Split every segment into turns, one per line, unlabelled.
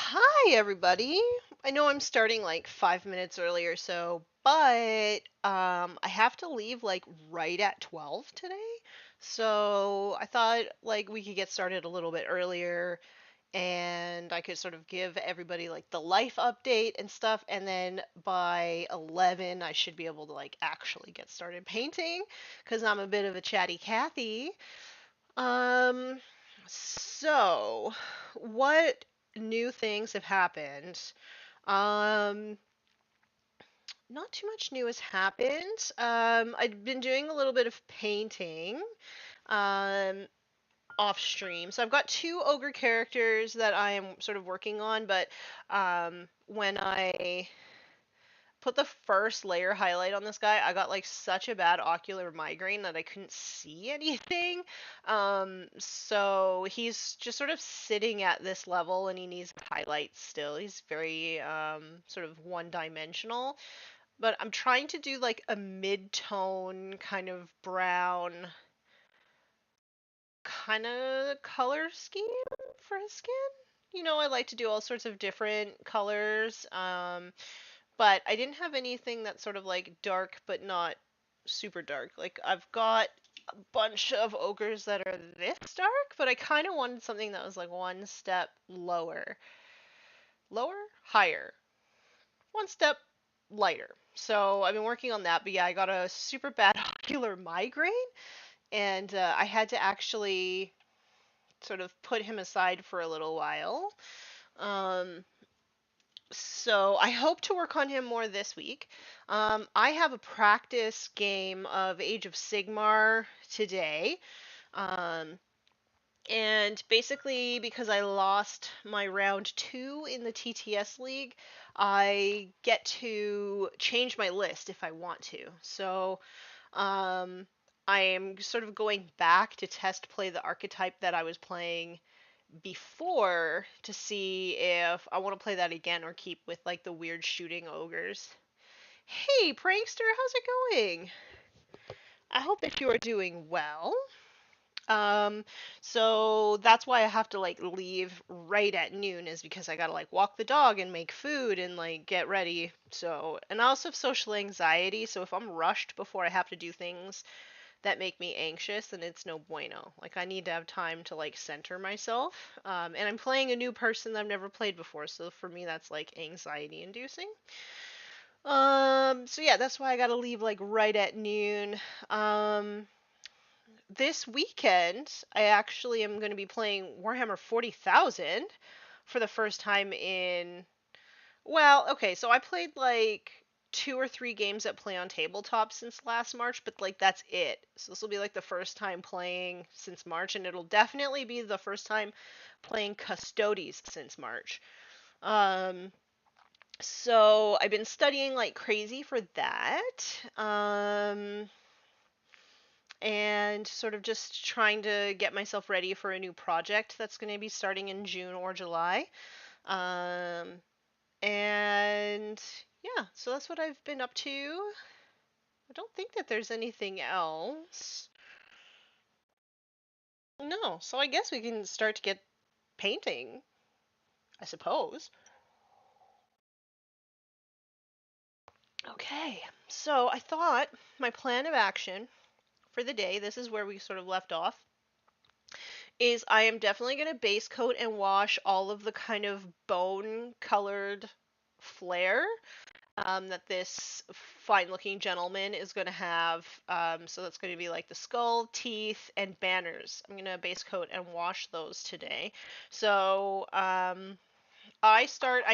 Hi, everybody. I know I'm starting like 5 minutes early or so, but I have to leave like right at 12 today. So I thought like we could get started a little bit earlier and I could sort of give everybody like the life update and stuff. And then by 11, I should be able to like actually get started painting because I'm a bit of a chatty Cathy. Um, so what new things have happened? Um, Not too much new has happened. I've been doing a little bit of painting, um, off stream. So I've got two ogre characters that I am sort of working on, but when I put the first layer highlight on this guy, I got like such a bad ocular migraine that I couldn't see anything. So he's just sort of sitting at this level and he needs highlights still. He's very sort of one-dimensional. But I'm trying to do like a mid-tone kind of brown kind of color scheme for his skin. I like to do all sorts of different colors. But I didn't have anything that's sort of like dark but not super dark. Like I've got a bunch of ogres that are this dark, but I kind of wanted something that was like one step lower. Lower? Higher. One step lighter. So I've been working on that, but yeah, I got a super bad ocular migraine, and I had to actually sort of put him aside for a little while. Um, So I hope to work on him more this week. I have a practice game of Age of Sigmar today. Um, and basically, because I lost my round two in the TTS League, I get to change my list if I want to. So um, I am sort of going back to test play the archetype that I was playing before to see if I want to play that again or keep with like the weird shooting ogres. Hey, prankster, how's it going? I hope that you are doing well. Um, so that's why I have to like leave right at noon is because I gotta like walk the dog and make food and like get ready. So, and I also have social anxiety, so if I'm rushed before I have to do things that make me anxious, then it's no bueno. Like I need to have time to like center myself. And I'm playing a new person that I've never played before, so for me that's like anxiety inducing. So yeah, that's why I gotta leave like right at noon. Um, this weekend I actually am gonna be playing Warhammer 40,000 for the first time in well, okay, so I played like two or three games that play on tabletop since last March, but like that's it. So this will be like the first time playing since March, and it'll definitely be the first time playing Custodes since March. Um, so I've been studying like crazy for that. And sort of just trying to get myself ready for a new project that's going to be starting in June or July. Um, And yeah, so that's what I've been up to. I don't think that there's anything else. No, so I guess we can start to get painting, I suppose. Okay, so I thought my plan of action for the day, this is where we sort of left off, is I am definitely going to base coat and wash all of the kind of bone colored flare that this fine looking gentleman is going to have. So that's going to be like the skull, teeth, and banners. I'm going to base coat and wash those today. So I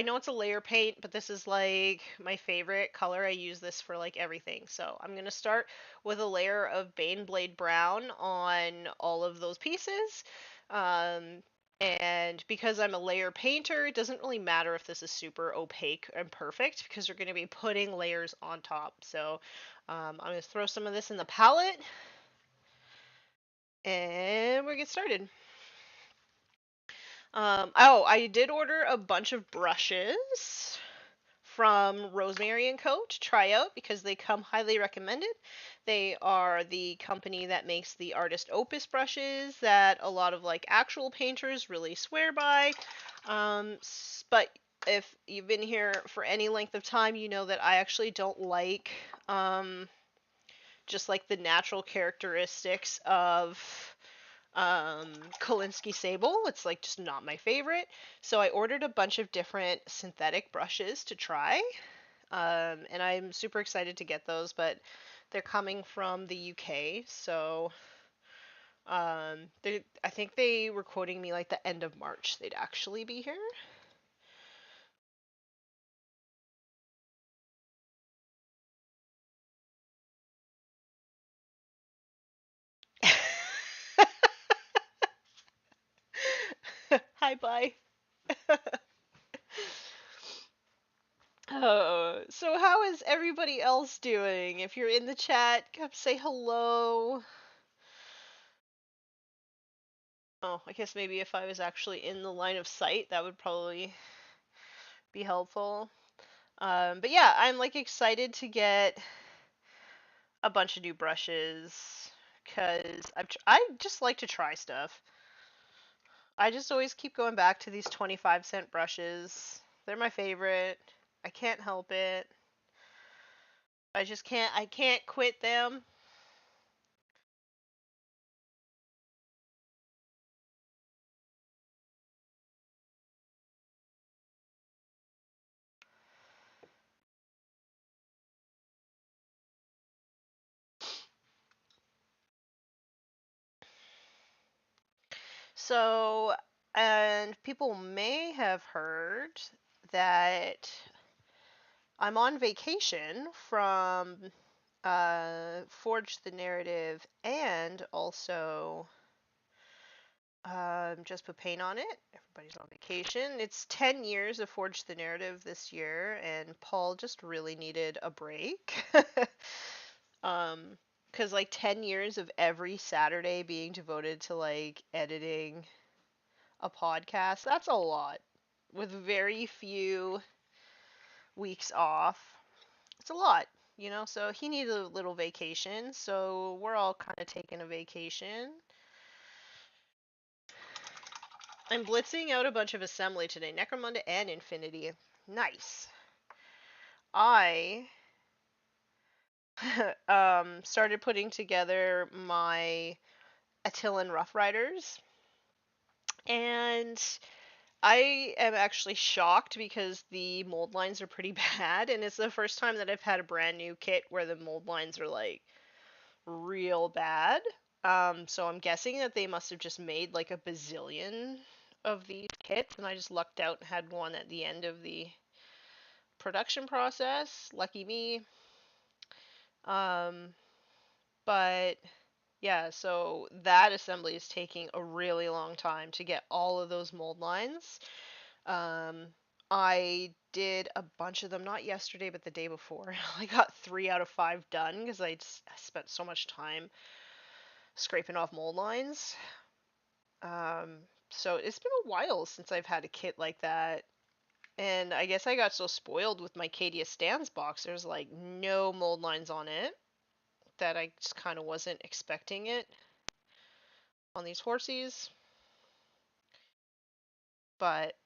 know it's a layer paint, but this is like my favorite color. I use this for like everything. So I'm going to start with a layer of Baneblade Brown on all of those pieces. Um, and because I'm a layer painter, it doesn't really matter if this is super opaque and perfect because you're going to be putting layers on top. So I'm going to throw some of this in the palette and we'll get started. Oh, I did order a bunch of brushes from Rosemary and Co. to try out because they come highly recommended. They are the company that makes the Artist Opus brushes that a lot of like actual painters really swear by. But if you've been here for any length of time, you know that I actually don't like just like the natural characteristics of Kolinsky Sable. It's like just not my favorite. So I ordered a bunch of different synthetic brushes to try. And I'm super excited to get those, but they're coming from the UK, so I think they were quoting me like the end of March they'd actually be here. Hi, bye. So how is everybody else doing? If you're in the chat, come say hello. Oh, I guess maybe if I was actually in the line of sight, that would probably be helpful. But yeah, I'm like excited to get a bunch of new brushes because I just like to try stuff. I just always keep going back to these 25-cent brushes. They're my favorite. I can't help it. I can't quit them. So, and people may have heard that I'm on vacation from Forge the Narrative and also just put paint on it. Everybody's on vacation. It's 10 years of Forge the Narrative this year, and Paul just really needed a break. um, because like 10 years of every Saturday being devoted to like editing a podcast, that's a lot. With very few weeks off, it's a lot, you know? So he needed a little vacation, so we're all kind of taking a vacation. I'm blitzing out a bunch of assembly today. Necromunda and Infinity. Nice. I started putting together my Attilan Rough Riders, and I am actually shocked because the mold lines are pretty bad, and it's the first time that I've had a brand new kit where the mold lines are like real bad. So I'm guessing that they must have just made like a bazillion of these kits, and I just lucked out and had one at the end of the production process. Lucky me. Um, but yeah, so that assembly is taking a really long time to get all of those mold lines. Um, I did a bunch of them, not yesterday, but the day before. I got 3 out of 5 done because I spent so much time scraping off mold lines. So it's been a while since I've had a kit like that. And I guess I got so spoiled with my Cadia Stands box. There's like no mold lines on it that I just kind of wasn't expecting it on these horsies. But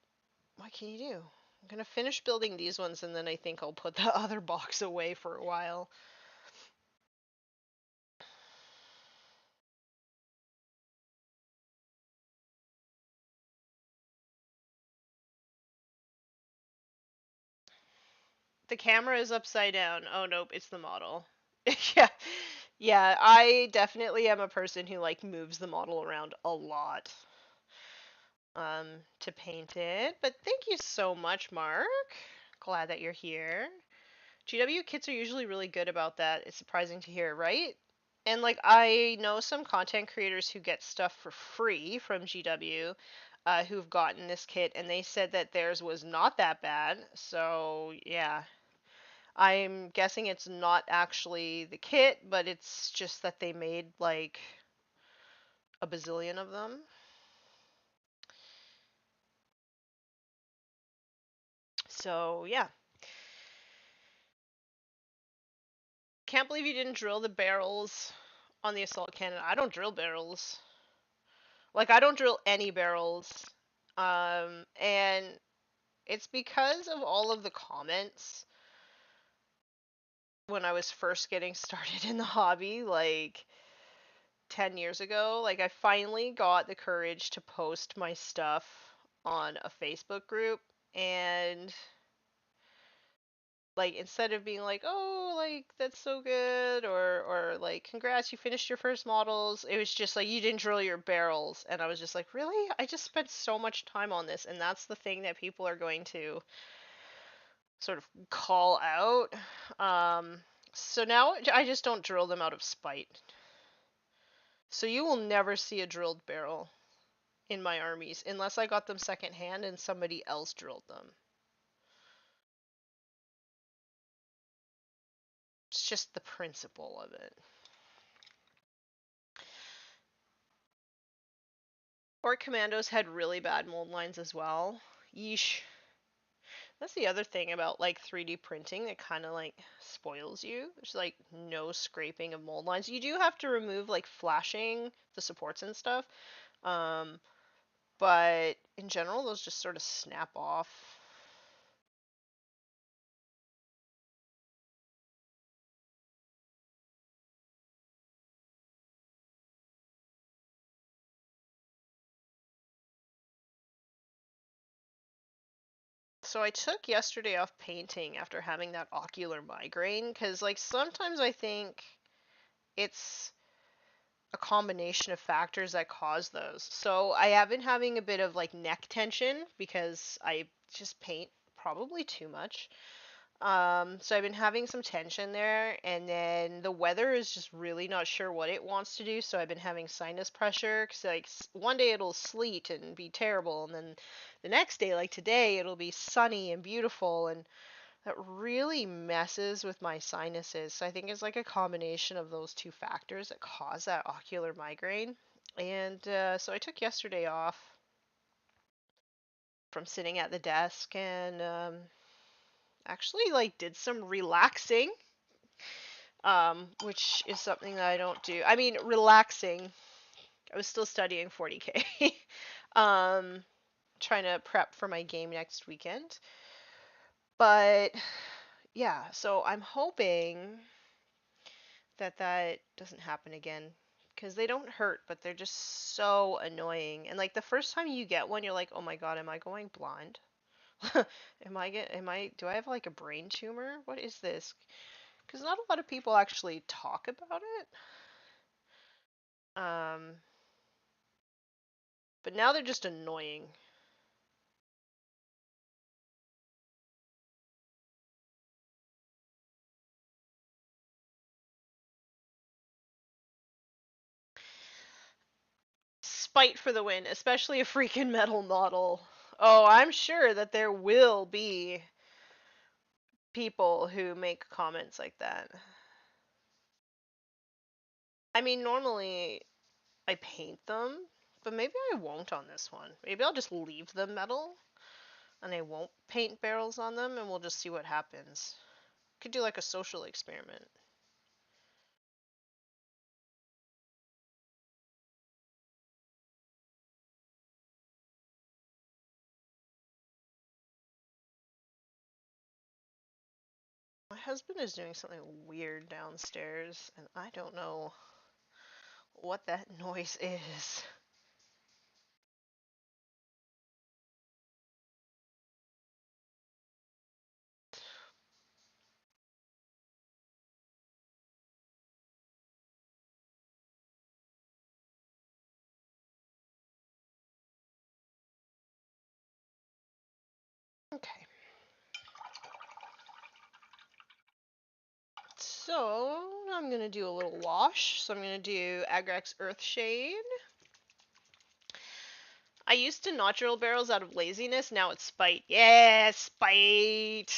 what can you do? I'm gonna finish building these ones and then I think I'll put the other box away for a while. The camera is upside down. Oh nope, it's the model. Yeah. Yeah, I definitely am a person who like moves the model around a lot to paint it. But thank you so much, Mark. Glad that you're here. GW kits are usually really good about that. It's surprising to hear, right? And like I know some content creators who get stuff for free from GW, who've gotten this kit, and they said that theirs was not that bad. So yeah, I'm guessing it's not actually the kit, but it's just that they made like a bazillion of them. So yeah. Can't believe you didn't drill the barrels on the assault cannon. I don't drill barrels. Like, I don't drill any barrels. And it's because of all of the comments when I was first getting started in the hobby, like 10 years ago. Like, I finally got the courage to post my stuff on a Facebook group, and like, instead of being like, oh, like, that's so good, or like, congrats, you finished your first models, it was just like, you didn't drill your barrels. And I was just like, really? I just spent so much time on this, and that's the thing that people are going to sort of call out. So now I just don't drill them out of spite. So you will never see a drilled barrel in my armies unless I got them secondhand and somebody else drilled them. It's just the principle of it. Orc commandos had really bad mold lines as well. Yeesh. That's the other thing about like 3D printing that kind of like spoils you. There's like no scraping of mold lines. You do have to remove like flashing the supports and stuff. Um, but in general, those just sort of snap off. So I took yesterday off painting after having that ocular migraine, because like sometimes I think it's a combination of factors that cause those. So I have been having a bit of like neck tension because I just paint probably too much. So I've been having some tension there, and then the weather is just really not sure what it wants to do. So I've been having sinus pressure, because like one day it'll sleet and be terrible, and then the next day, like today, it'll be sunny and beautiful, and that really messes with my sinuses. So I think it's like a combination of those two factors that cause that ocular migraine. And so I took yesterday off from sitting at the desk, and actually like did some relaxing, which is something that I don't do. I mean, relaxing. I was still studying 40K. um, Trying to prep for my game next weekend. But yeah, so I'm hoping that that doesn't happen again, because they don't hurt, but they're just so annoying. And like the first time you get one, you're like, "Oh my God, am I going blind? Do I have like a brain tumor? What is this?" Because not a lot of people actually talk about it. Um, but now they're just annoying. Spite for the win, especially a freaking metal model. Oh, I'm sure that there will be people who make comments like that. I mean, normally I paint them, but maybe I won't on this one. Maybe I'll just leave them metal and I won't paint barrels on them, and we'll just see what happens. Could do like a social experiment. My husband is doing something weird downstairs, and I don't know what that noise is. Okay. So, I'm going to do a little wash. So I'm going to do Agrax Earthshade. I used to not drill barrels out of laziness, now it's spite. Yeah, spite!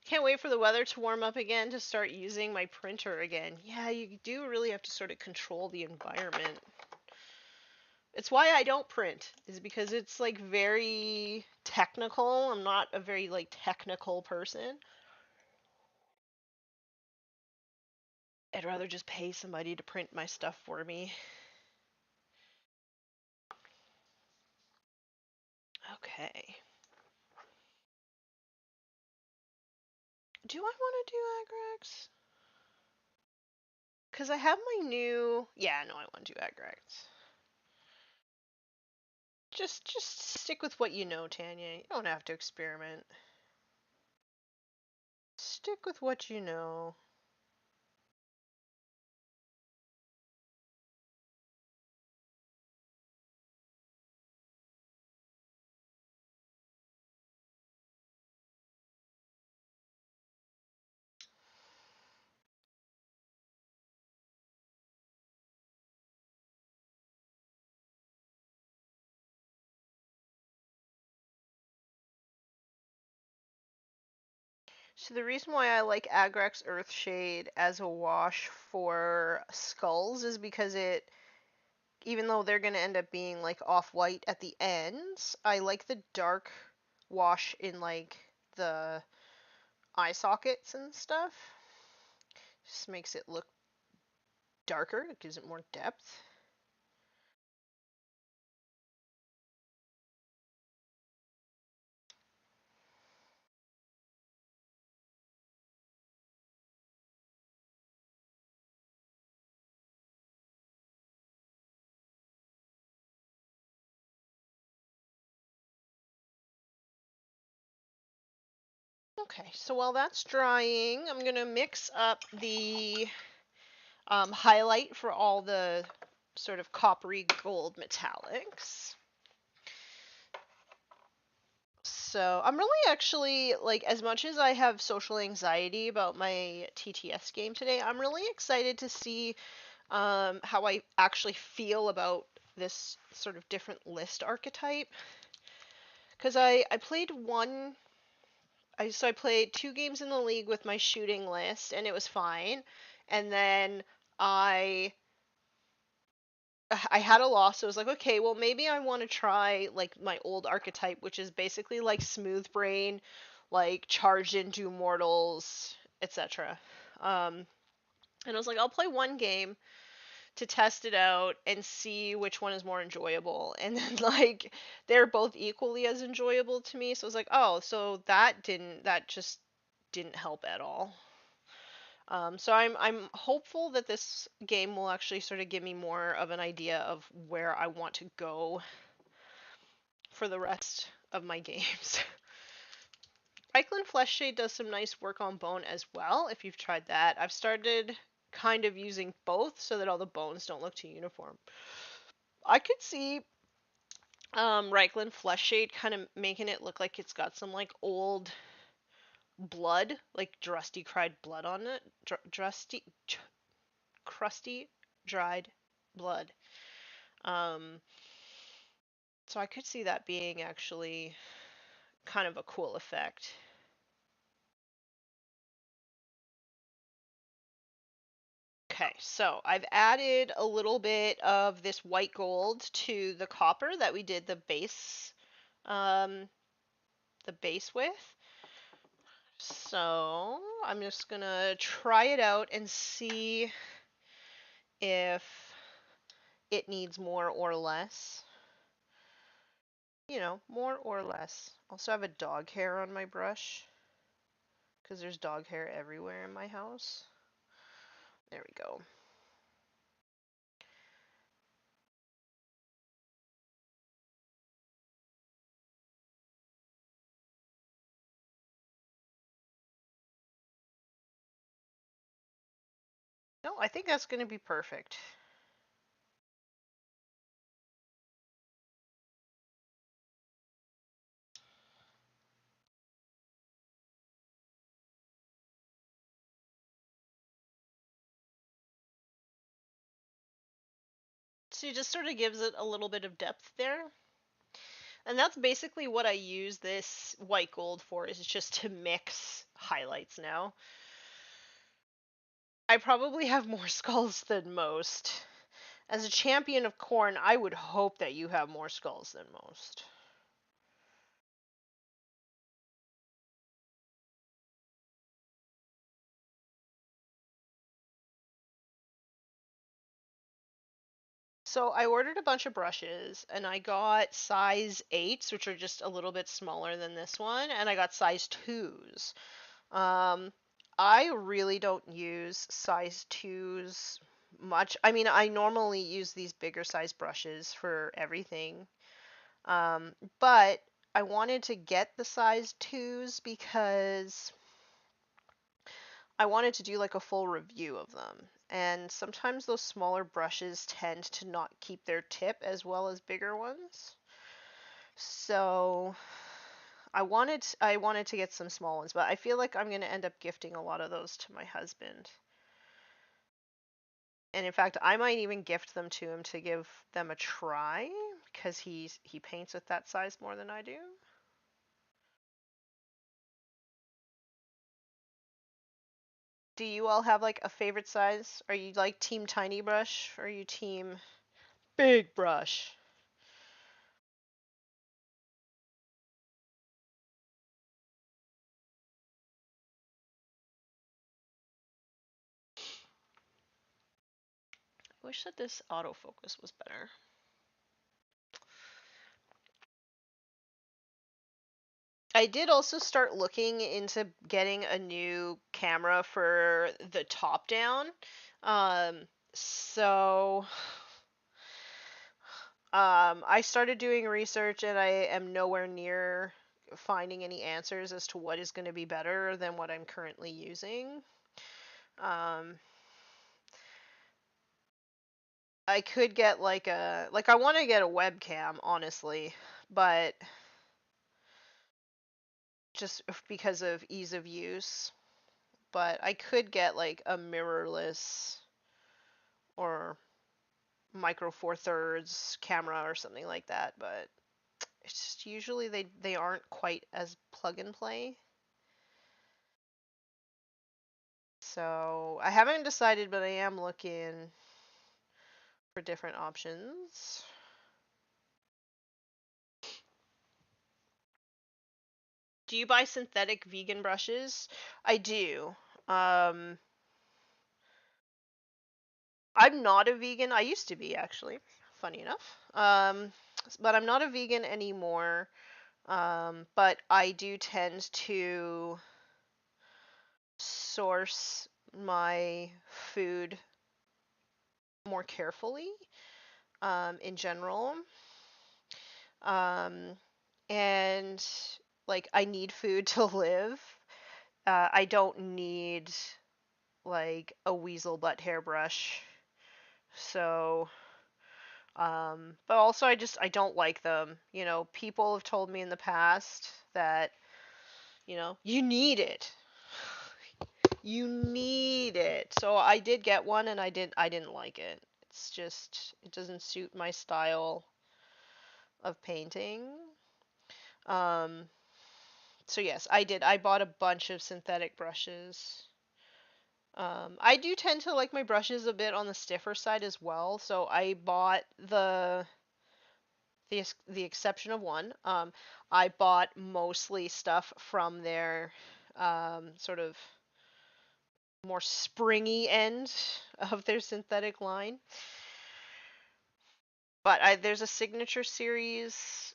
Can't wait for the weather to warm up again to start using my printer again. Yeah, you do really have to sort of control the environment. It's why I don't print, is because it's like very technical. I'm not a very like technical person. I'd rather just pay somebody to print my stuff for me. Okay. Do I want to do Agrax? Because I have my new... Yeah, no, I want to do Agrax. Just stick with what you know, Tanya. You don't have to experiment. Stick with what you know. So the reason why I like Agrax Earthshade as a wash for skulls is because it, even though they're going to end up being like off-white at the ends, I like the dark wash in like the eye sockets and stuff. Just makes it look darker. It gives it more depth. Okay, so while that's drying, I'm going to mix up the highlight for all the sort of coppery gold metallics. So I'm really actually, like, as much as I have social anxiety about my TTS game today, I'm really excited to see how I actually feel about this sort of different list archetype. Because I played I played 2 games in the league with my shooting list, and it was fine. And then I had a loss, so I was like, okay, well maybe I want to try like my old archetype, which is basically like smooth brain, like charged into mortals, etc. And I was like, I'll play 1 game to test it out and see which one is more enjoyable. And then like they're both equally as enjoyable to me, so I was like, oh, so that just didn't help at all. So I'm hopeful that this game will actually sort of give me more of an idea of where I want to go for the rest of my games. Reikland Fleshshade does some nice work on bone as well, if you've tried that. I've started kind of using both so that all the bones don't look too uniform. I could see Reikland Fleshshade kind of making it look like it's got some like old blood, like drusty cried blood on it. Crusty dried blood. Um, so I could see that being actually kind of a cool effect. Okay, so I've added a little bit of this white gold to the copper that we did um, the base with. So I'm just gonna try it out and see if it needs more or less. You know, more or less. Also have a dog hair on my brush because there's dog hair everywhere in my house. There we go. No, I think that's going to be perfect. So it just sort of gives it a little bit of depth there. And that's basically what I use this white gold for, is just to mix highlights now. I probably have more skulls than most. As a champion of Khorne, I would hope that you have more skulls than most. So I ordered a bunch of brushes and I got size 8s, which are just a little bit smaller than this one, and I got size 2s. Um, I really don't use size 2s much. I mean, I normally use these bigger size brushes for everything. But I wanted to get the size 2s because I wanted to do like a full review of them. And sometimes those smaller brushes tend to not keep their tip as well as bigger ones. So I wanted to get some small ones, but I feel like I'm going to end up gifting a lot of those to my husband. And in fact, I might even gift them to him to give them a try because he paints with that size more than I do. Do you all have like a favorite size? Are you like team tiny brush or are you team big brush? I wish that this autofocus was better. I did also start looking into getting a new camera for the top down. Um, so I started doing research and I am nowhere near finding any answers as to what is going to be better than what I'm currently using. Um, I could get like I want to get a webcam, honestly, but just because of ease of use. But I could get like a mirrorless or micro four thirds camera or something like that, but it's just usually they aren't quite as plug and play. So I haven't decided, but I am looking for different options. Do you buy synthetic vegan brushes? I do. Um, I'm not a vegan. I used to be actually, funny enough. But I'm not a vegan anymore. But I do tend to source my food more carefully, in general. Um, and like I need food to live. I don't need like a weasel butt hairbrush. So, but also I don't like them. You know, people have told me in the past that, you need it. You need it. So I did get one and I didn't like it. It's just it doesn't suit my style of painting. Um, so yes, I did. I bought a bunch of synthetic brushes. I do tend to like my brushes a bit on the stiffer side as well, so I bought the exception of one. I bought mostly stuff from their sort of more springy end of their synthetic line. But there's a signature series,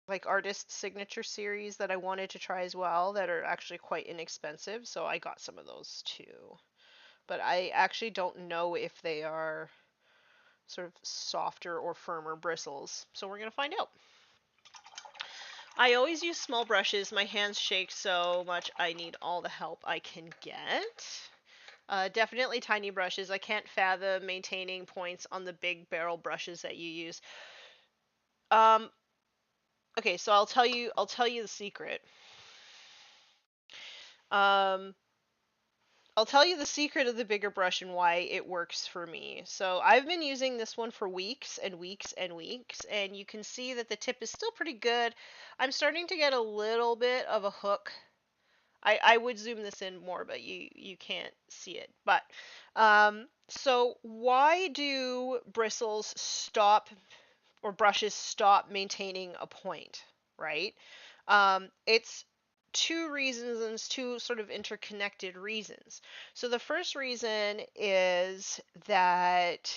like artist signature series that I wanted to try as well that are actually quite inexpensive, so I got some of those too. But I actually don't know if they are sort of softer or firmer bristles, so we're gonna find out. I always use small brushes. My hands shake so much. I need all the help I can get. Definitely tiny brushes. I can't fathom maintaining points on the big barrel brushes that you use. Um, okay, so I'll tell you the secret. Um, I'll tell you the secret of the bigger brush and why it works for me. So I've been using this one for weeks and weeks and weeks, and you can see that the tip is still pretty good. I'm starting to get a little bit of a hook. I would zoom this in more, but you can't see it. But so why do bristles stop or brushes stop maintaining a point, right? It's two reasons, and it's two sort of interconnected reasons. So the first reason is that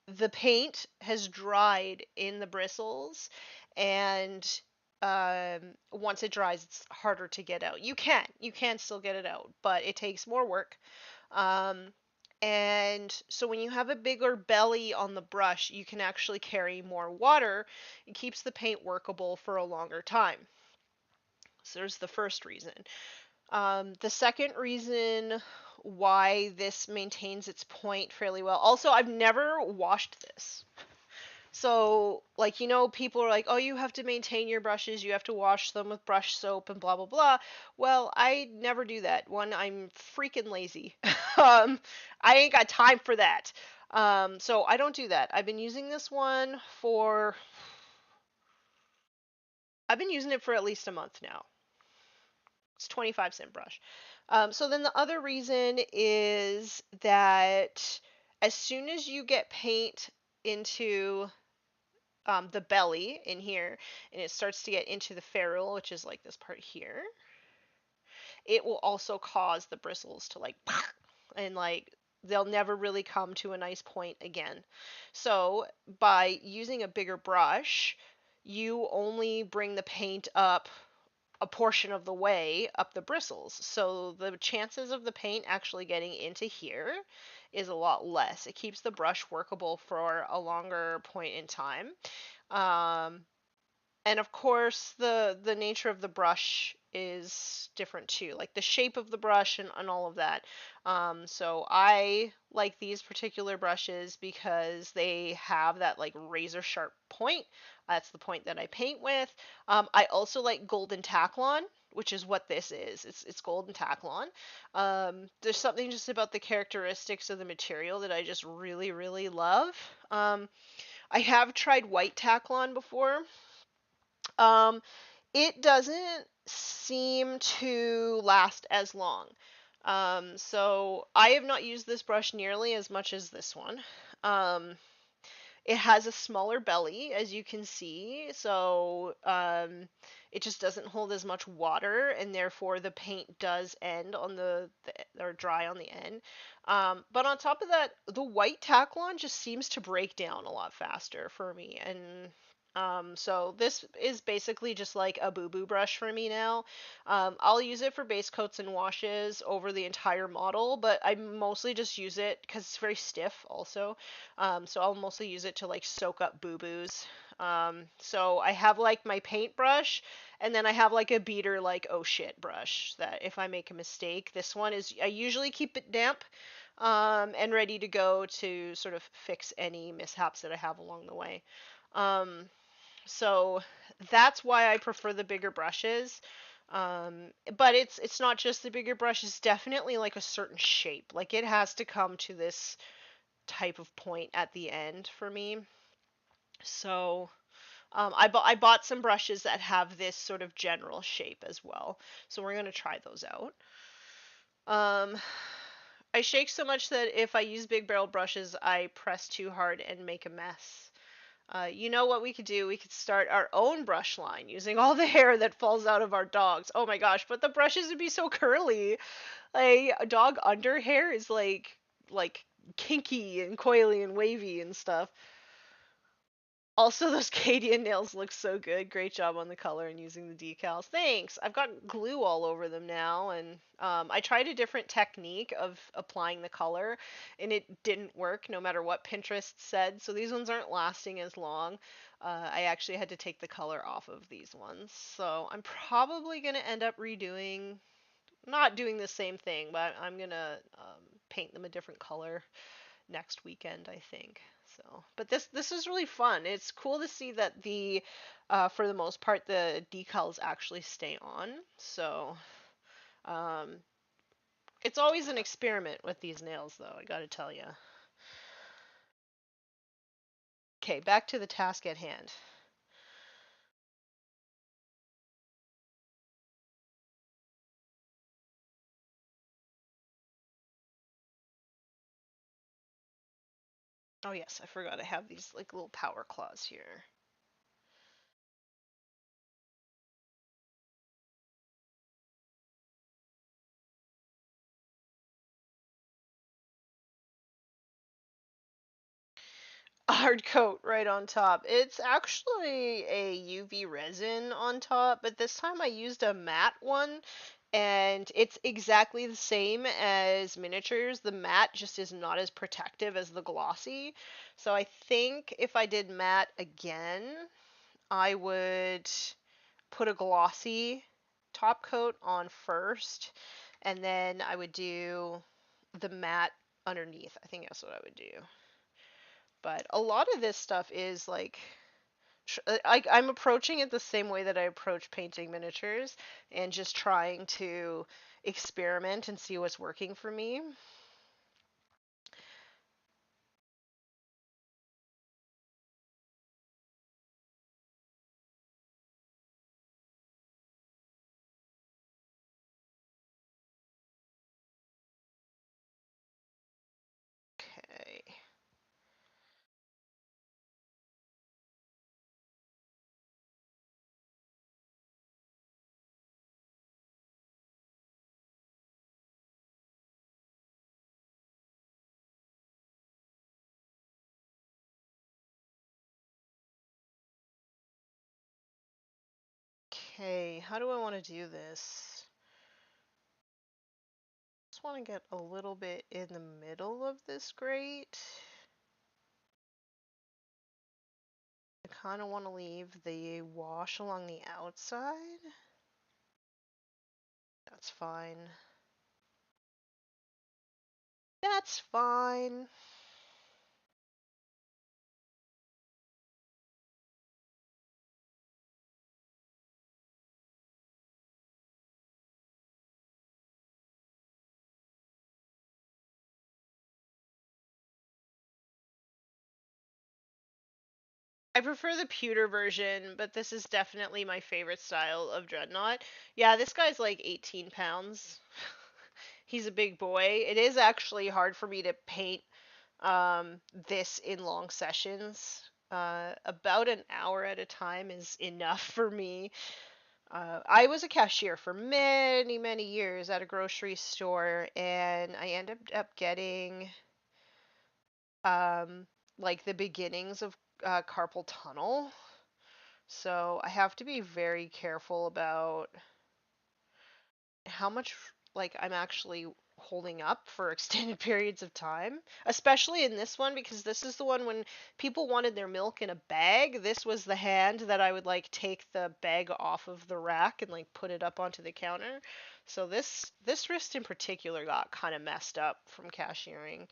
the paint has dried in the bristles, and once it dries, it's harder to get out. You can still get it out, but it takes more work. Um, and so when you have a bigger belly on the brush, you can actually carry more water. It keeps the paint workable for a longer time. So there's the first reason. The second reason why this maintains its point fairly well. Also, I've never washed this. So, like, people are like, oh, you have to maintain your brushes, you have to wash them with brush soap and blah, blah, blah. Well, I never do that. One, I'm freaking lazy. I ain't got time for that. So I don't do that. I've been using it for at least a month now. It's 25-cent brush. So then the other reason is that as soon as you get paint into the belly in here, and it starts to get into the ferrule, which is like this part here, it will also cause the bristles to like and like they'll never really come to a nice point again. So by using a bigger brush, you only bring the paint up a portion of the way up the bristles. So the chances of the paint actually getting into here is a lot less. It keeps the brush workable for a longer point in time. Um, and of course, the nature of the brush is different too, like the shape of the brush and all of that. So I like these particular brushes because they have that like razor sharp point. That's the point that I paint with. I also like golden Taklon, which is what this is. It's golden Taklon. There's something just about the characteristics of the material that I just really, really love. I have tried white Taklon before. Um, it doesn't seem to last as long. So I have not used this brush nearly as much as this one. It has a smaller belly, as you can see, so it just doesn't hold as much water, and therefore the paint does end on or dry on the end. But on top of that, the white Taklon just seems to break down a lot faster for me, and so this is basically just like a boo-boo brush for me now. I'll use it for base coats and washes over the entire model, but I mostly just use it because it's very stiff also. So I'll mostly use it to like soak up boo-boos. So I have like my paintbrush, and then I have like a beater like oh shit brush that if I make a mistake, this one is I usually keep it damp and ready to go to sort of fix any mishaps that I have along the way. Um, so that's why I prefer the bigger brushes. But it's not just the bigger brush, it's definitely like a certain shape. Like it has to come to this type of point at the end for me. So I bought some brushes that have this sort of general shape as well. So we're gonna try those out. Um, I shake so much that if I use big barrel brushes, I press too hard and make a mess. You know what we could do? We could start our own brush line using all the hair that falls out of our dogs. Oh my gosh, but the brushes would be so curly. Like a dog under hair is like kinky and coily and wavy and stuff. Also, those Cadian nails look so good. Great job on the color and using the decals. Thanks. I've got glue all over them now, and I tried a different technique of applying the color, and it didn't work no matter what Pinterest said. So these ones aren't lasting as long. I actually had to take the color off of these ones. So I'm probably going to end up not doing the same thing, but I'm going to paint them a different color next weekend, I think. So, but this is really fun. It's cool to see that for the most part the decals actually stay on. So, um, it's always an experiment with these nails, though. I got to tell you. Okay, back to the task at hand. Oh yes, I forgot I have these like little power claws here. hard coat right on top. It's actually a UV resin on top, but this time I used a matte one, and it's exactly the same as miniatures. The matte just is not as protective as the glossy. So I think if I did matte again, I would put a glossy top coat on first, and then I would do the matte underneath. I think that's what I would do. But a lot of this stuff is like I'm approaching it the same way that I approach painting miniatures and just trying to experiment and see what's working for me. Okay. Okay, how do I want to do this? Just want to get a little bit in the middle of this grate. I kind of want to leave the wash along the outside. That's fine. That's fine. I prefer the pewter version, but this is definitely my favorite style of Dreadnought. Yeah, this guy's like 18 pounds. He's a big boy. It is actually hard for me to paint this in long sessions. About an hour at a time is enough for me. I was a cashier for many, many years at a grocery store, and I ended up getting um, like the beginnings of carpal tunnel. So I have to be very careful about how much like I'm actually holding up for extended periods of time, especially in this one because this is the one when people wanted their milk in a bag. This was the hand that I would like take the bag off of the rack and like put it up onto the counter. So this wrist in particular got kind of messed up from cashiering.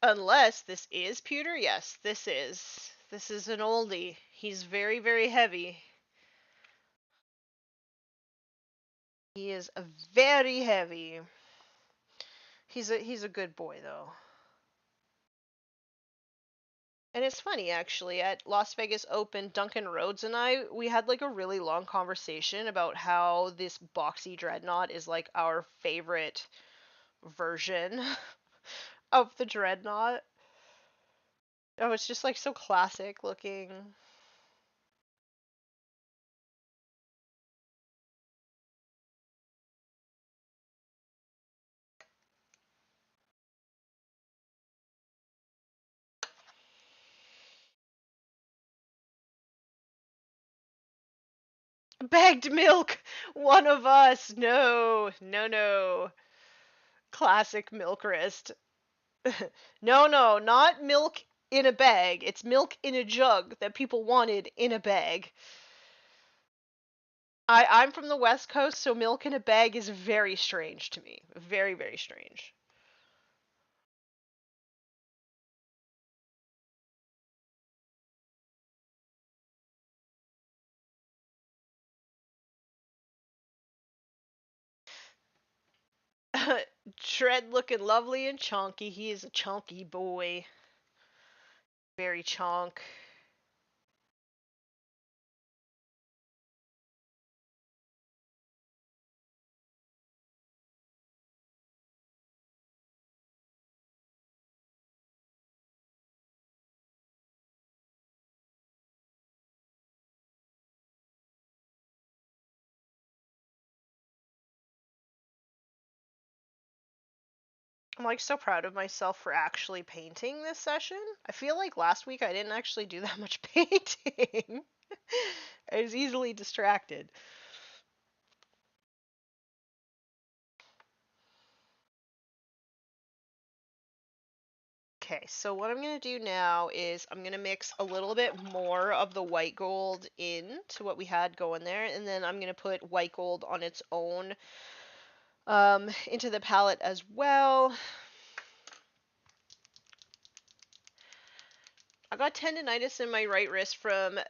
Unless this is pewter, yes, this is. This is an oldie. He's very, very heavy. He is a very heavy. He's a good boy though. And it's funny actually, at Las Vegas Open, Duncan Rhodes and we had like a really long conversation about how this boxy dreadnought is like our favorite version of the dreadnought. Oh, it's just like so classic looking. Bagged milk! One of us! No, no, no. Classic milk wrist. No, no, not milk in a bag. It's milk in a jug that people wanted in a bag. I'm from the West Coast, so milk in a bag is very strange to me. Very, very strange. Tread looking lovely and chunky. He is a chunky boy. Very chunk. I'm like so proud of myself for actually painting this session. I feel like last week I didn't actually do that much painting. I was easily distracted. Okay, so what I'm going to do now is I'm going to mix a little bit more of the white gold into what we had going there, and then I'm going to put white gold on its own into the palette as well. I got tendonitis in my right wrist from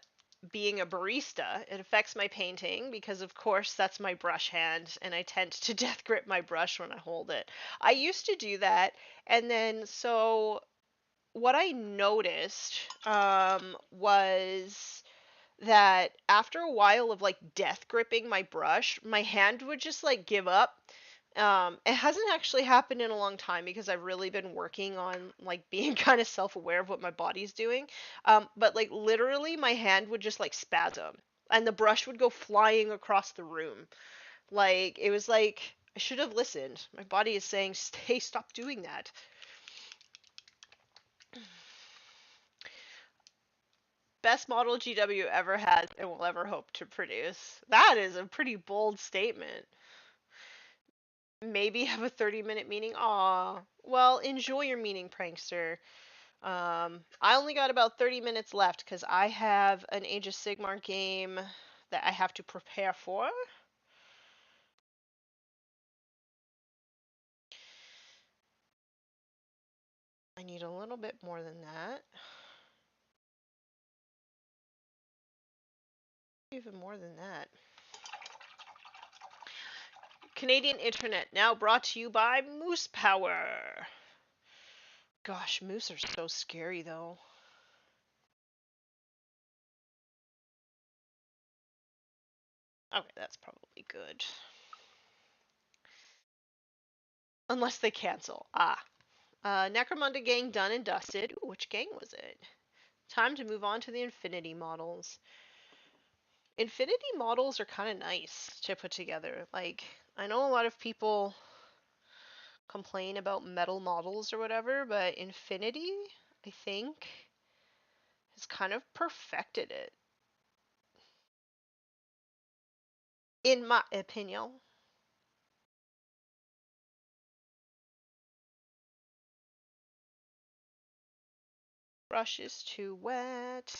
being a barista. It affects my painting because, of course, that's my brush hand, and I tend to death grip my brush when I hold it. I used to do that, and then so what I noticed was that after a while of like death gripping my brush, my hand would just like give up. It hasn't actually happened in a long time because I've really been working on like being kind of self-aware of what my body's doing. But like literally my hand would just like spasm and the brush would go flying across the room. Like it was like I should have listened. My body is saying, "Stay, stop doing that." Best model GW ever had and will ever hope to produce. That is a pretty bold statement. Maybe have a 30-minute meeting. Aw. Well, enjoy your meeting, prankster. I only got about 30 minutes left because I have an Age of Sigmar game that I have to prepare for. I need a little bit more than that. Even more than that. Canadian Internet, now brought to you by Moose Power. Gosh, moose are so scary though. Okay, that's probably good. Unless they cancel. Necromunda gang done and dusted. Ooh, which gang was it? Time to move on to the Infinity models. Infinity models are kind of nice to put together. Like, I know a lot of people complain about metal models or whatever, but Infinity, I think, has kind of perfected it. In my opinion. Brush is too wet.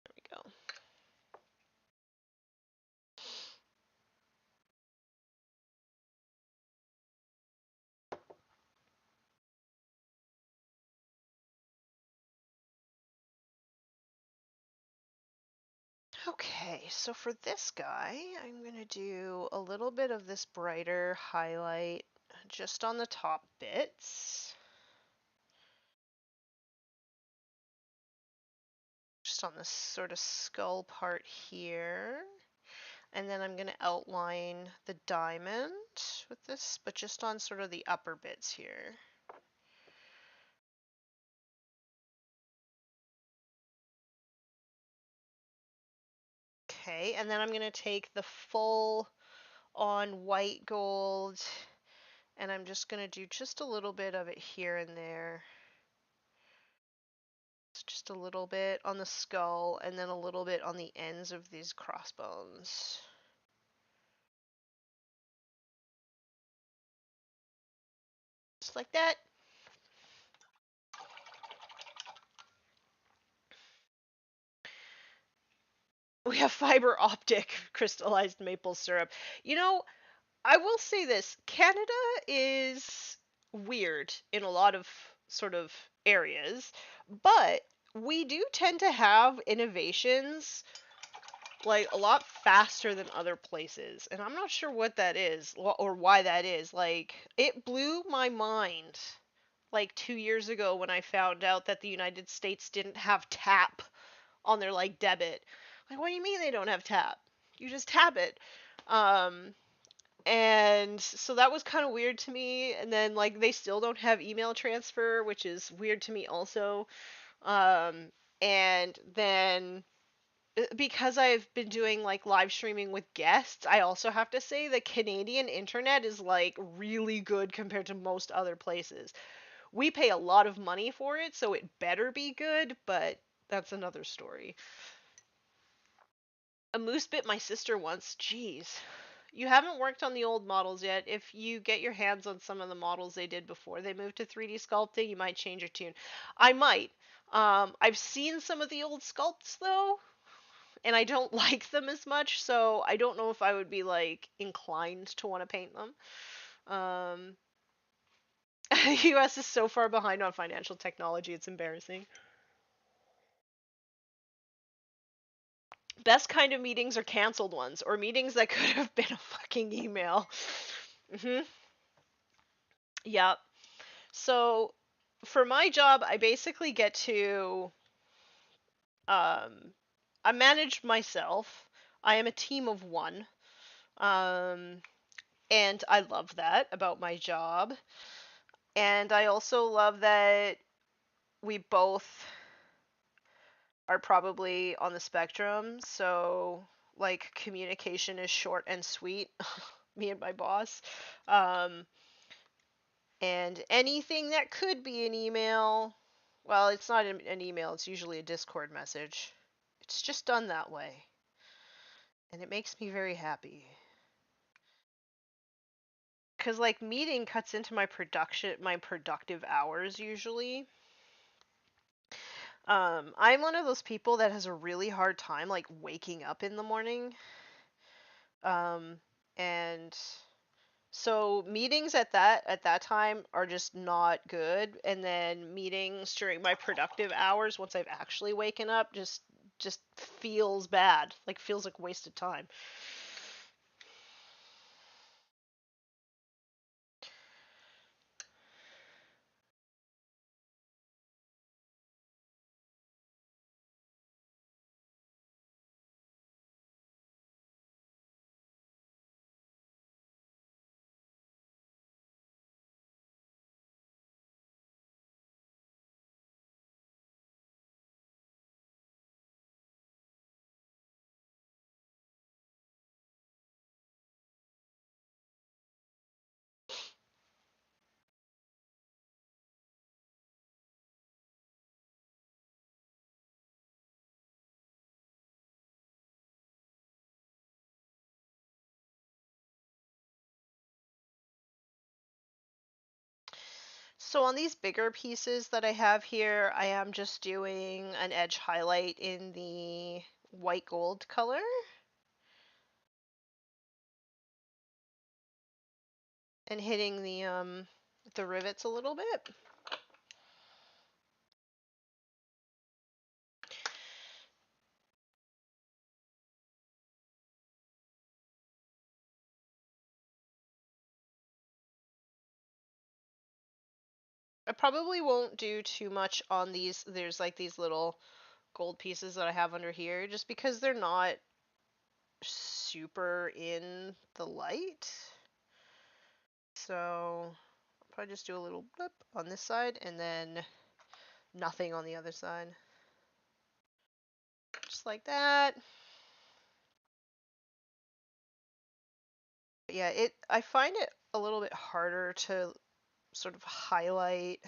There we go. Okay, so for this guy, I'm going to do a little bit of this brighter highlight just on the top bits. Just on this sort of skull part here. And then I'm going to outline the diamond with this, but just on sort of the upper bits here. Okay, and then I'm going to take the full on white gold and I'm just going to do just a little bit of it here and there. Just a little bit on the skull and then a little bit on the ends of these crossbones. Just like that. We have fiber optic crystallized maple syrup. You know, I will say this, Canada is weird in a lot of sort of areas, but we do tend to have innovations like a lot faster than other places. And I'm not sure what that is or why that is. Like it blew my mind like 2 years ago when I found out that the United States didn't have tap on their like debit. Like what do you mean they don't have tap? You just tap it. Um and so that was kind of weird to me. And then like they still don't have email transfer, which is weird to me also. um and then because I've been doing like live streaming with guests, I also have to say the Canadian internet is like really good compared to most other places. We pay a lot of money for it, so it better be good, but that's another story. A moose bit my sister once. Jeez. You haven't worked on the old models yet. If you get your hands on some of the models they did before they moved to 3D sculpting, you might change your tune. I might. I've seen some of the old sculpts though, and I don't like them as much, so I don't know if I would be like inclined to want to paint them. Um, the US is so far behind on financial technology, it's embarrassing. Best kind of meetings are canceled ones, or meetings that could have been a fucking email. Yep. So for my job, I basically get to um, I manage myself. I am a team of one. Um, and I love that about my job. And I also love that we both are probably on the spectrum. So, like, communication is short and sweet, me and my boss. Um, and anything that could be an email, well, it's not an email, it's usually a Discord message. It's just done that way. And it makes me very happy. Cause like meeting cuts into my productive hours usually. I'm one of those people that has a really hard time like waking up in the morning. Um, and so meetings at that time are just not good. And then meetings during my productive hours, once I've actually waken up, just feels bad. Like feels like wasted time. So on these bigger pieces that I have here, I am just doing an edge highlight in the white gold color and hitting the rivets a little bit. I probably won't do too much on these. There's like these little gold pieces that I have under here just because they're not super in the light. So I'll probably just do a little blip on this side and then nothing on the other side. Just like that. But yeah, I find it a little bit harder to sort of highlight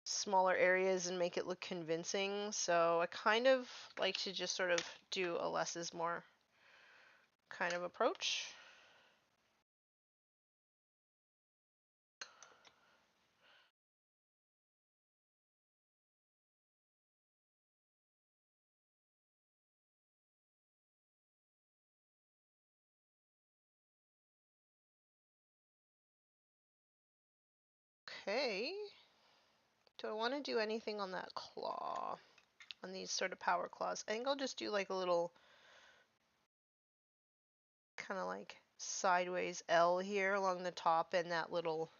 smaller areas and make it look convincing. So I kind of like to just sort of do a less is more kind of approach. Okay. Do I want to do anything on that claw? On these sort of power claws? I think I'll just do like a little kind of like sideways L here along the top and that little,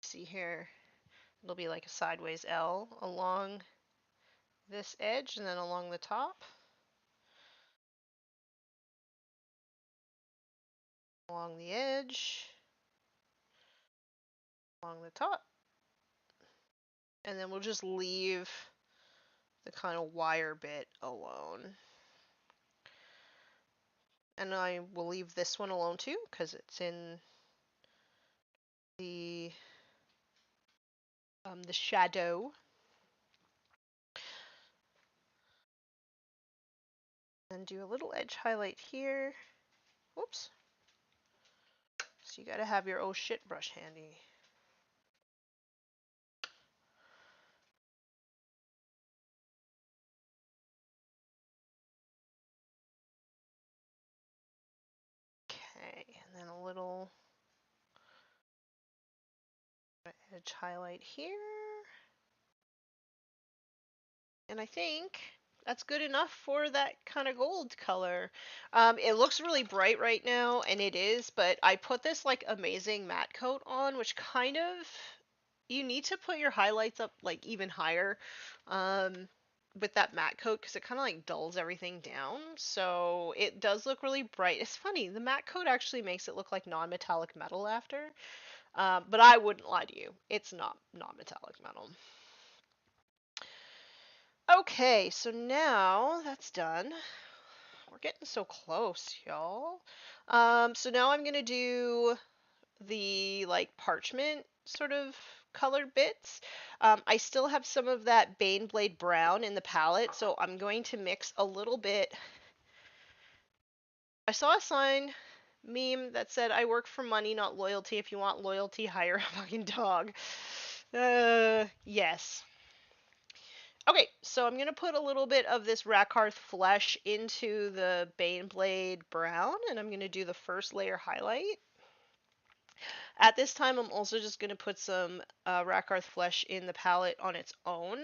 see here, it'll be like a sideways L along this edge and then along the top. Along the edge. Along the top. And then we'll just leave the kind of wire bit alone. And I will leave this one alone too, because it's in the shadow. And do a little edge highlight here. Whoops. So you gotta have your oh shit brush handy. Okay, and then a little edge highlight here. And I think that's good enough for that kind of gold color. It looks really bright right now, and it is, but I put this like amazing matte coat on, which kind of, you need to put your highlights up like even higher with that matte coat because it kind of like dulls everything down. So it does look really bright. It's funny, the matte coat actually makes it look like non-metallic metal after. But I wouldn't lie to you. It's not non-metallic metal. Okay, so now that's done. We're getting so close, y'all. So now I'm gonna do the like parchment sort of colored bits. I still have some of that Baneblade brown in the palette, so I'm going to mix a little bit. I saw a sign meme that said, "I work for money, not loyalty. If you want loyalty, hire a fucking dog." Yes. Okay, so I'm gonna put a little bit of this Rakarth flesh into the Baneblade brown, and I'm gonna do the first layer highlight. At this time, I'm also just gonna put some Rakarth flesh in the palette on its own.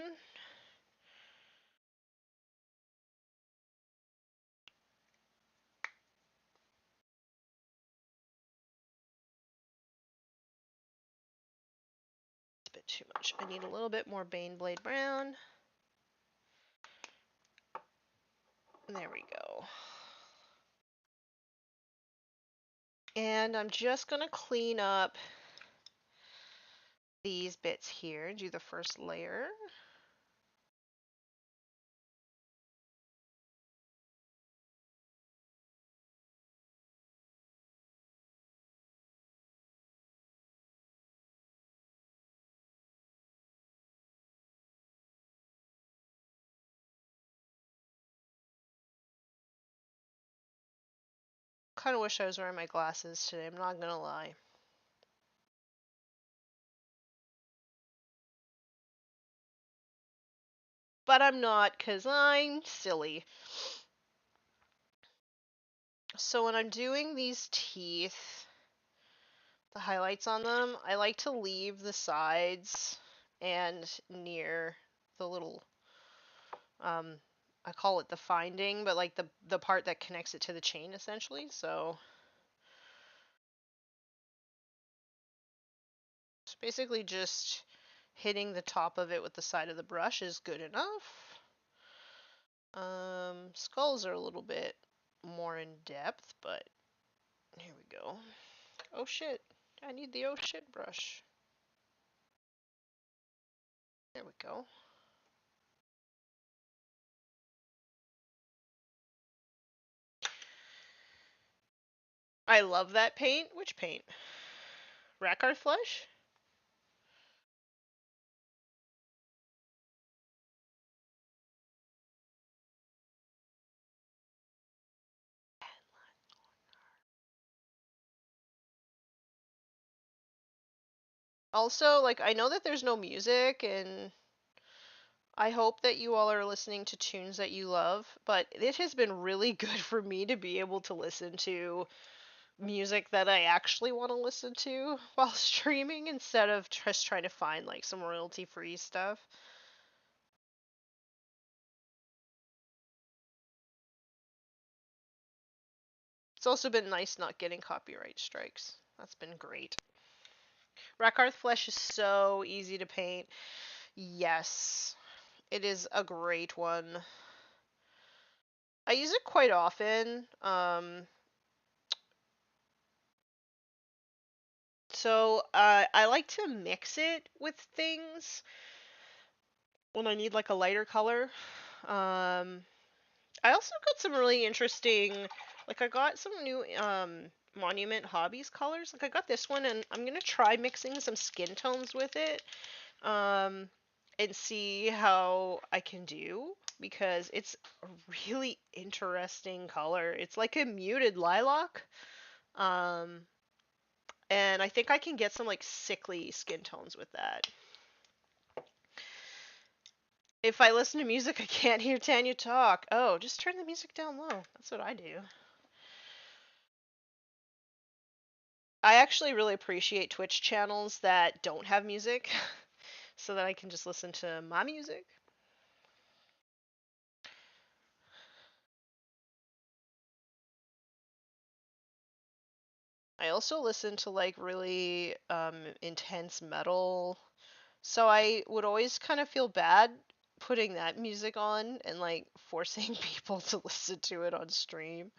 It's a bit too much. I need a little bit more Baneblade brown. There we go. And I'm just gonna clean up these bits here and do the first layer. Kind of wish I was wearing my glasses today, I'm not gonna lie. But I'm not, because I'm silly. So when I'm doing these teeth, the highlights on them, I like to leave the sides and near the little, I call it the finding, but like the part that connects it to the chain essentially. So it's basically just hitting the top of it with the side of the brush is good enough. Skulls are a little bit more in depth, but here we go. Oh shit, I need the oh shit brush. There we go. I love that paint. Which paint? Rakarth Flesh? Also, like, I know that there's no music, and I hope that you all are listening to tunes that you love, but it has been really good for me to be able to listen to music that I actually want to listen to while streaming instead of just trying to find, like, some royalty-free stuff. It's also been nice not getting copyright strikes. That's been great. Rakarth Flesh is so easy to paint. Yes, it is a great one. I use it quite often. So I like to mix it with things. when I need like a lighter color. Um, I also got some really interesting, like I got some new Monument Hobbies colors. Like I got this one, and I'm gonna try mixing some skin tones with it, um, and see how I can do because it's a really interesting color. It's like a muted lilac, um, and I think I can get some like sickly skin tones with that. If I listen to music, I can't hear Tanya talk. Oh, just turn the music down low. That's what I do. I actually really appreciate Twitch channels that don't have music so that I can just listen to my music. I also listen to like really intense metal. So I would always kind of feel bad putting that music on and like forcing people to listen to it on stream.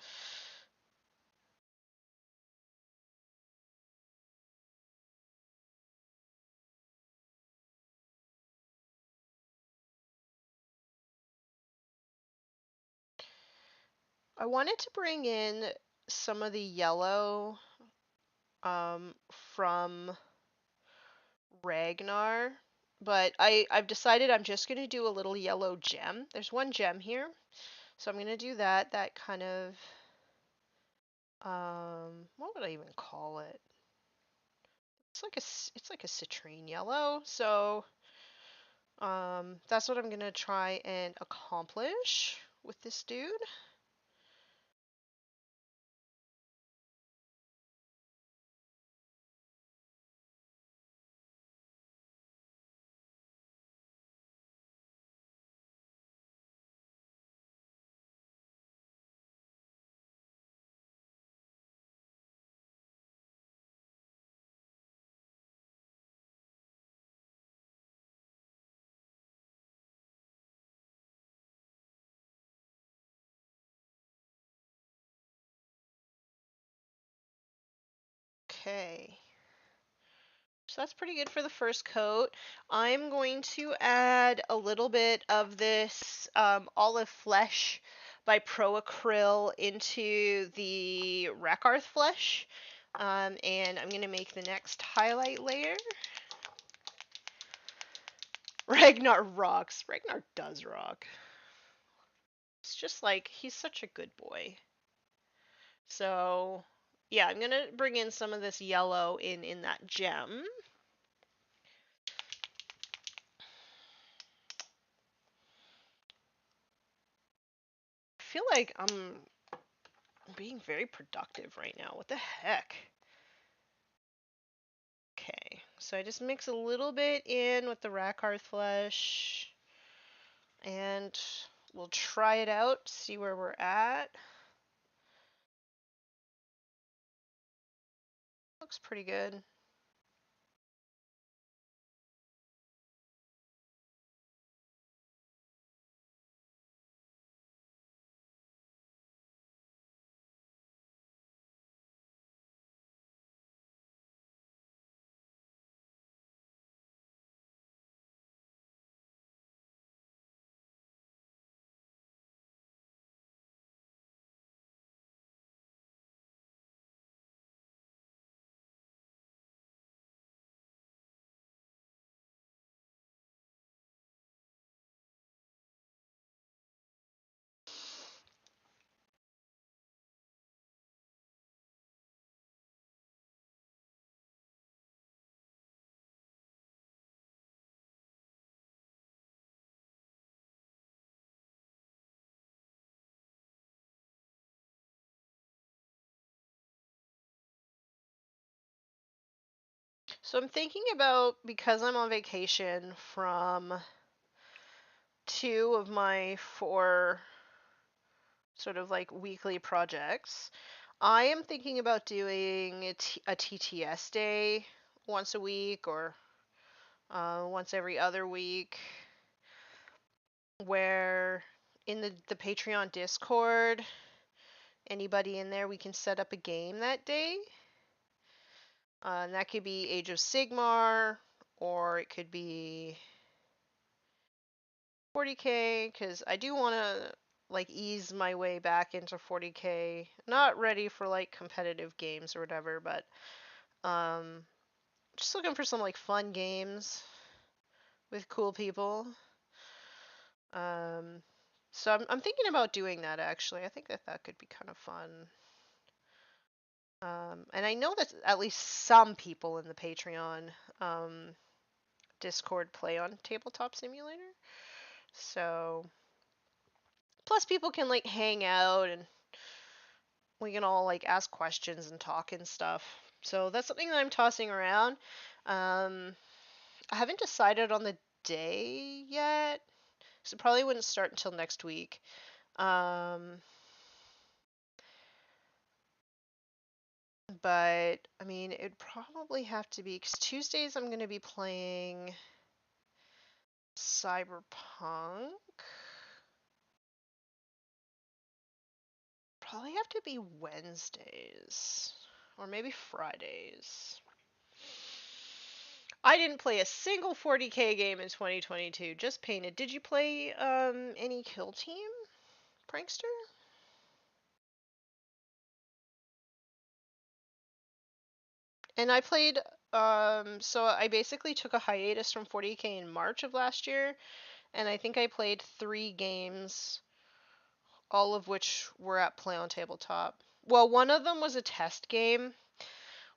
I wanted to bring in some of the yellow from Ragnar, but I've decided I'm just gonna do a little yellow gem. There's one gem here, so I'm gonna do that. That kind of what would I even call it? It's like a citrine yellow. So that's what I'm gonna try and accomplish with this dude. Okay. So that's pretty good for the first coat. I'm going to add a little bit of this olive flesh by Pro Acryl into the Rakarth flesh. And I'm going to make the next highlight layer. Ragnar rocks. Ragnar does rock. It's just like, he's such a good boy. So, yeah, I'm going to bring in some of this yellow in that gem. I feel like I'm being very productive right now. What the heck? Okay, so I just mix a little bit in with the Rakarth flesh, and we'll try it out, see where we're at. Looks pretty good. So I'm thinking about, because I'm on vacation from two of my four sort of like weekly projects, I am thinking about doing a TTS day once a week or once every other week, where in the Patreon Discord, anybody in there, we can set up a game that day. And that could be Age of Sigmar, or it could be 40K because I do want to like ease my way back into 40K. Not ready for like competitive games or whatever, but just looking for some like fun games with cool people. Um, so I'm thinking about doing that actually. I think that could be kind of fun. And I know that at least some people in the Patreon Discord play on Tabletop Simulator. So plus people can like hang out and we can all like ask questions and talk and stuff. So that's something that I'm tossing around. I haven't decided on the day yet. So it probably wouldn't start until next week. But I mean, it'd probably have to be because Tuesdays I'm going to be playing Cyberpunk. Probably have to be Wednesdays or maybe Fridays. I didn't play a single 40K game in 2022, just painted. Did you play any Kill Team, Prankster? And I played so I basically took a hiatus from 40K in March of last year, and I think I played 3 games, all of which were at Play on Tabletop. Well, one of them was a test game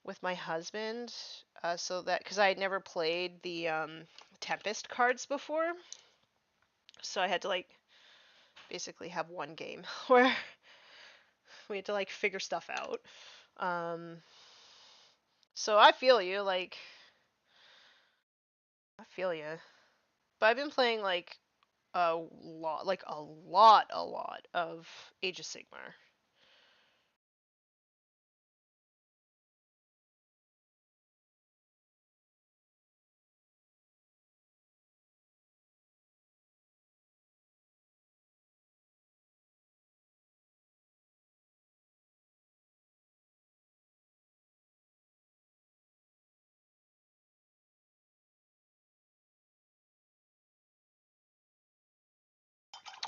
with my husband, so that because I had never played the Tempest cards before, so I had to like basically have one game where we had to like figure stuff out. Um, so I feel you, like I feel you. But I've been playing like a lot of Age of Sigmar.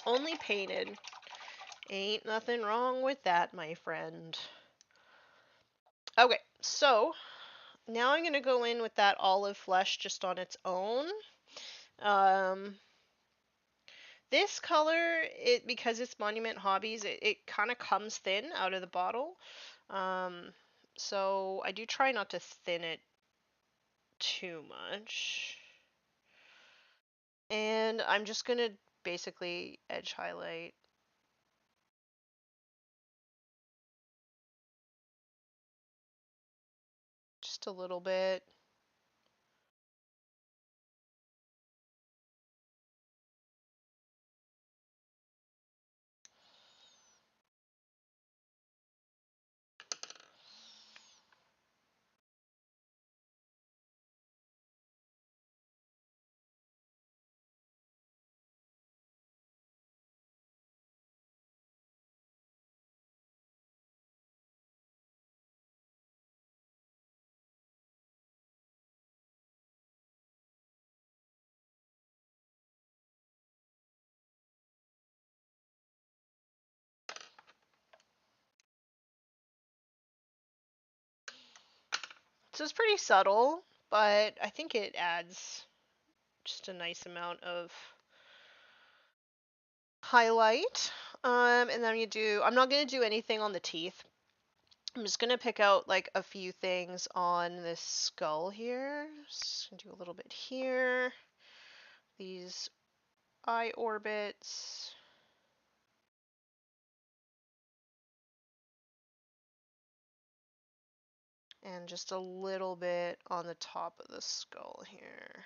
Only painted. Ain't nothing wrong with that, my friend. Okay, so now I'm gonna go in with that olive flesh just on its own. Um, this color, it because it's Monument Hobbies, it kind of comes thin out of the bottle. Um, so I do try not to thin it too much. And I'm just gonna basically edge highlight just a little bit. So it's pretty subtle, but I think it adds just a nice amount of highlight. And then I'm not gonna do anything on the teeth. I'm just gonna pick out like a few things on this skull here. Just gonna do a little bit here. These eye orbits. And just a little bit on the top of the skull here.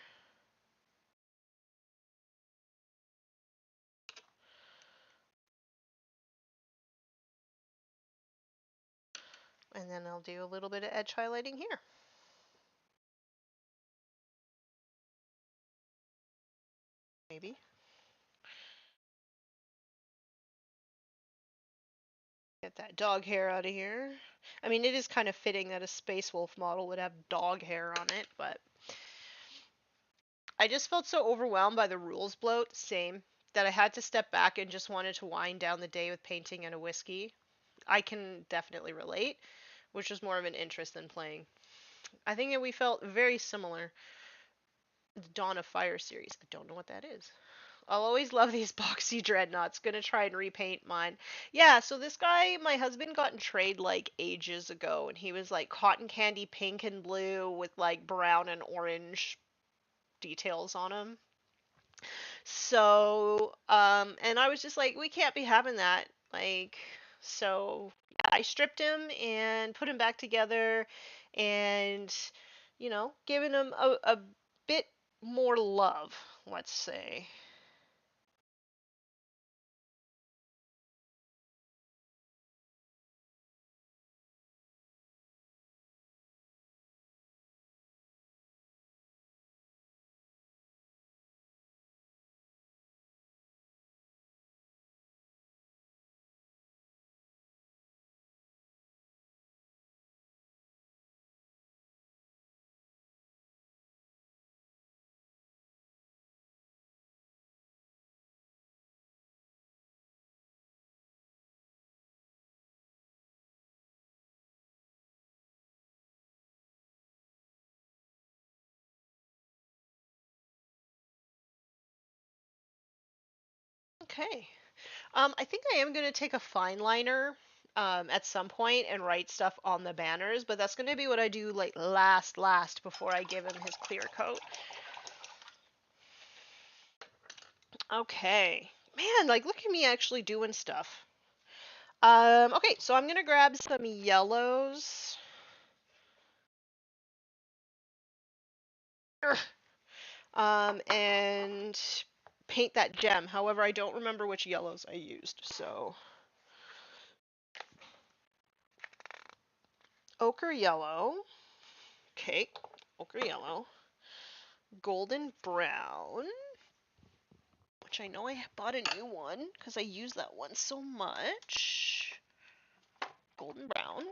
And then I'll do a little bit of edge highlighting here. Maybe. Get that dog hair out of here. I mean, it is kind of fitting that a Space Wolf model would have dog hair on it, but I just felt so overwhelmed by the rules bloat, same, that I had to step back and just wanted to wind down the day with painting and a whiskey. I can definitely relate, which was more of an interest than playing. I think that we felt very similar. The Dawn of Fire series. I don't know what that is. I'll always love these boxy dreadnoughts. Gonna try and repaint mine. Yeah, so this guy, my husband got in trade like ages ago, and he was like cotton candy pink and blue with like brown and orange details on him. So, and I was just like, we can't be having that. Like, so yeah, I stripped him and put him back together and, giving him a bit more love, let's say. Okay. I think I am going to take a fine liner at some point and write stuff on the banners, but that's going to be what I do like last before I give him his clear coat. Okay. Man, like look at me actually doing stuff. Okay, so I'm going to grab some yellows. And paint that gem. However, I don't remember which yellows I used, so ochre yellow. Okay, ochre yellow. Golden brown, which I know I bought a new one because I use that one so much. Golden brown.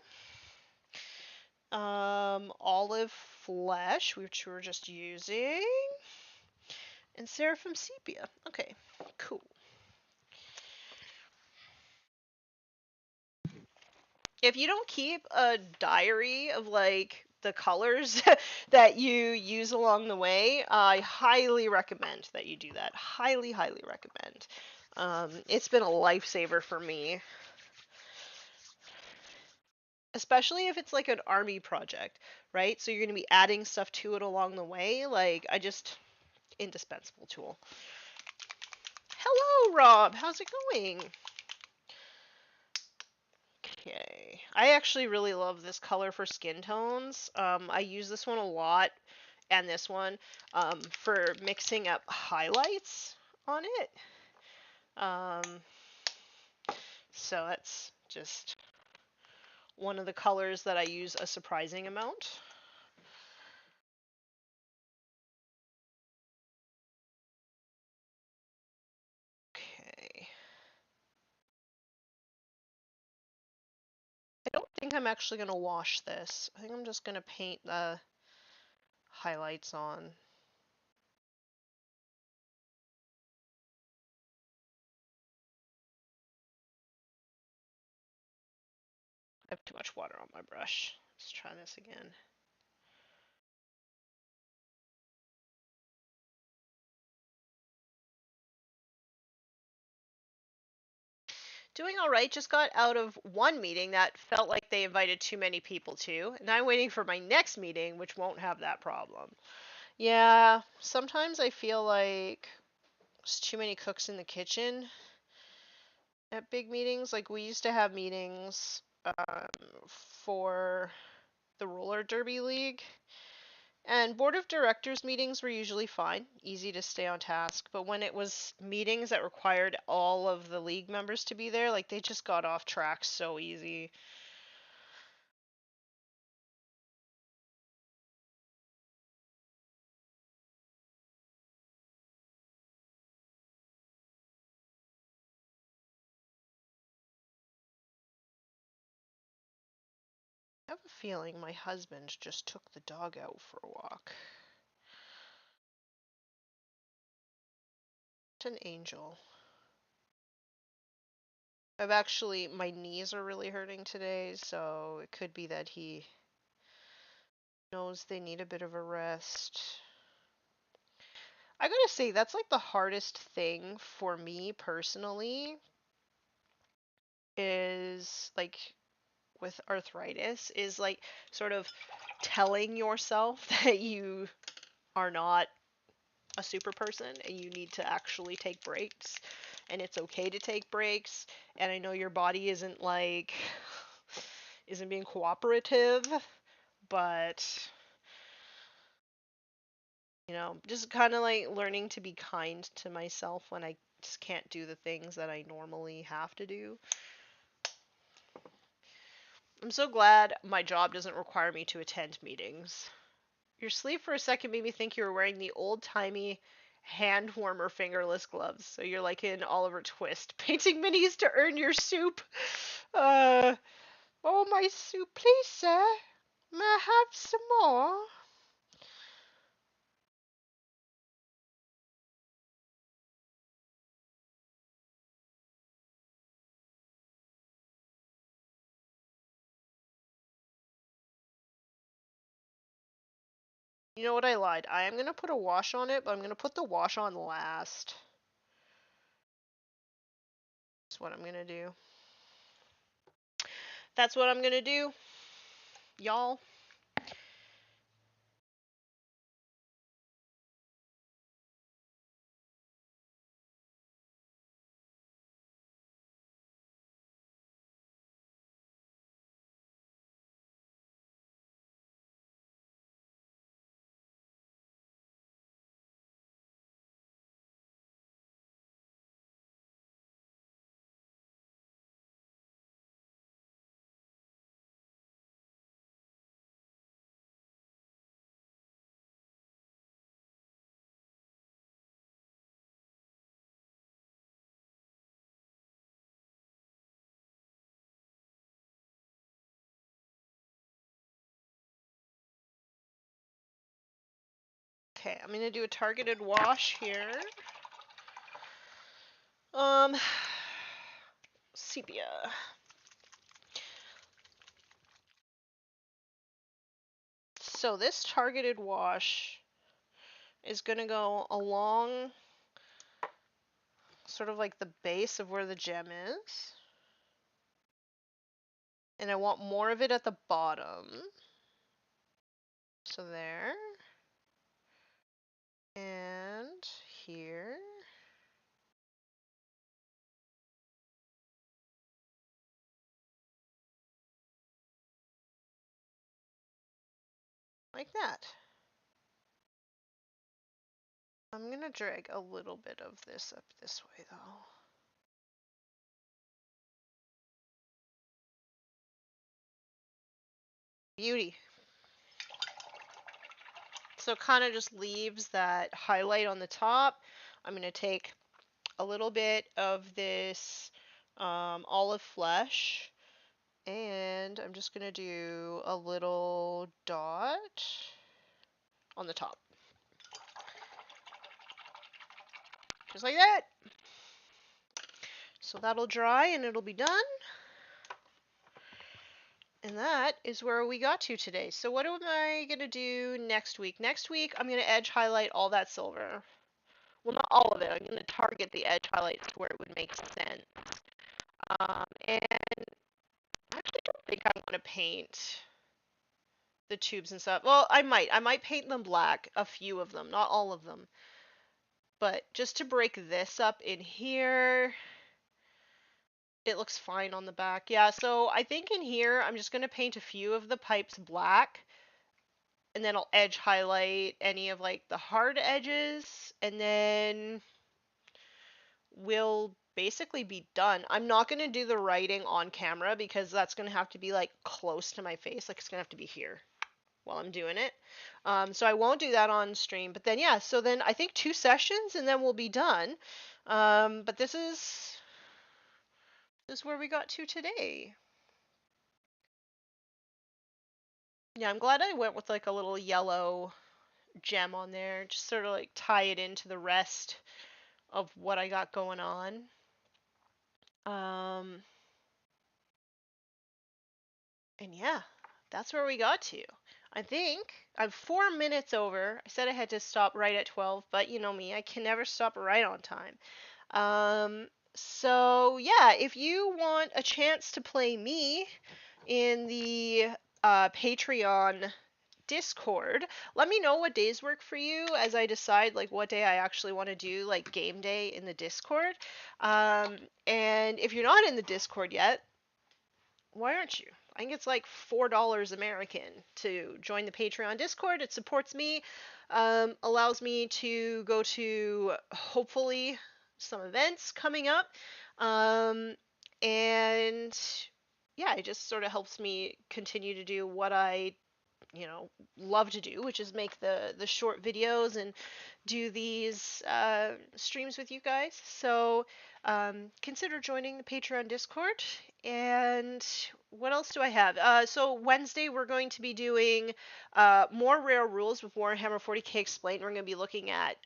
Olive flesh, which we were just using. And seraphim sepia. Okay, cool. If you don't keep a diary of like the colors that you use along the way, I highly recommend that you do that. Highly recommend. It's been a lifesaver for me, especially if it's like an army project, right? So you're going to be adding stuff to it along the way. Like, I just, indispensable tool. Hello, Rob. How's it going? Okay. I actually really love this color for skin tones. I use this one a lot and this one for mixing up highlights on it. Um, so that's just one of the colors that I use a surprising amount. Okay. I don't think I'm actually going to wash this. I think I'm just going to paint the highlights on. I have too much water on my brush. Let's try this again. Doing all right. Just got out of one meeting that felt like they invited too many people to, and I'm waiting for my next meeting, which won't have that problem. Yeah, sometimes I feel like there's too many cooks in the kitchen at big meetings. Like we used to have meetings for the roller derby league, and board of directors meetings were usually fine, easy to stay on task. But when it was meetings that required all of the league members to be there, like they just got off track so easy. I have a feeling my husband just took the dog out for a walk. It's an angel. My knees are really hurting today, so it could be that he knows they need a bit of a rest. I gotta say, that's like the hardest thing for me personally, is like with arthritis, is like sort of telling yourself that you are not a super person and you need to actually take breaks, and it's okay to take breaks. And I know your body isn't being cooperative, but just kind of like learning to be kind to myself when I just can't do the things that I normally have to do. I'm so glad my job doesn't require me to attend meetings. Your sleeve for a second made me think you were wearing the old-timey hand warmer fingerless gloves. So you're like in Oliver Twist, painting minis to earn your soup. Uh, oh, my soup, please, sir. May I have some more? You know what, I lied. I am going to put a wash on it, but I'm going to put the wash on last. That's what I'm going to do. That's what I'm going to do, y'all. Okay, I'm going to do a targeted wash here. Sepia. So this targeted wash is going to go along sort of like the base of where the gem is. And I want more of it at the bottom. So there. And here. Like that. I'm going to drag a little bit of this up this way though. Beauty. So it kind of just leaves that highlight on the top. I'm going to take a little bit of this olive flesh, and I'm just going to do a little dot on the top. Just like that. So that'll dry and it'll be done. And that is where we got to today. So what am I going to do next week? Next week, I'm going to edge highlight all that silver. Well, not all of it. I'm going to target the edge highlights to where it would make sense. And I actually don't think I want to paint the tubes and stuff. Well, I might. I might paint them black, a few of them, not all of them. But just to break this up in here, it looks fine on the back. Yeah, so I think in here, I'm just going to paint a few of the pipes black. And then I'll edge highlight any of like the hard edges. And then we'll basically be done. I'm not going to do the writing on camera because that's going to have to be like close to my face. Like it's going to have to be here while I'm doing it. So I won't do that on stream. But then, yeah, so then I think 2 sessions and then we'll be done. But this is where we got to today. Yeah, I'm glad I went with like a little yellow gem on there. Just sort of like tie it into the rest of what I got going on. Um, and yeah, that's where we got to. I think I'm 4 minutes over. I said I had to stop right at 12, but you know me, I can never stop right on time. So yeah, if you want a chance to play me in the Patreon Discord, let me know what days work for you as I decide like what day I actually want to do like game day in the Discord. Um, and if you're not in the Discord yet, why aren't you? I think it's like $4 American to join the Patreon Discord. It supports me, allows me to go to hopefully some events coming up, um, and yeah, it just sort of helps me continue to do what I love to do, which is make the short videos and do these streams with you guys. So consider joining the Patreon Discord. And what else do I have? So Wednesday we're going to be doing more rare rules with Warhammer 40k Explained. We're going to be looking at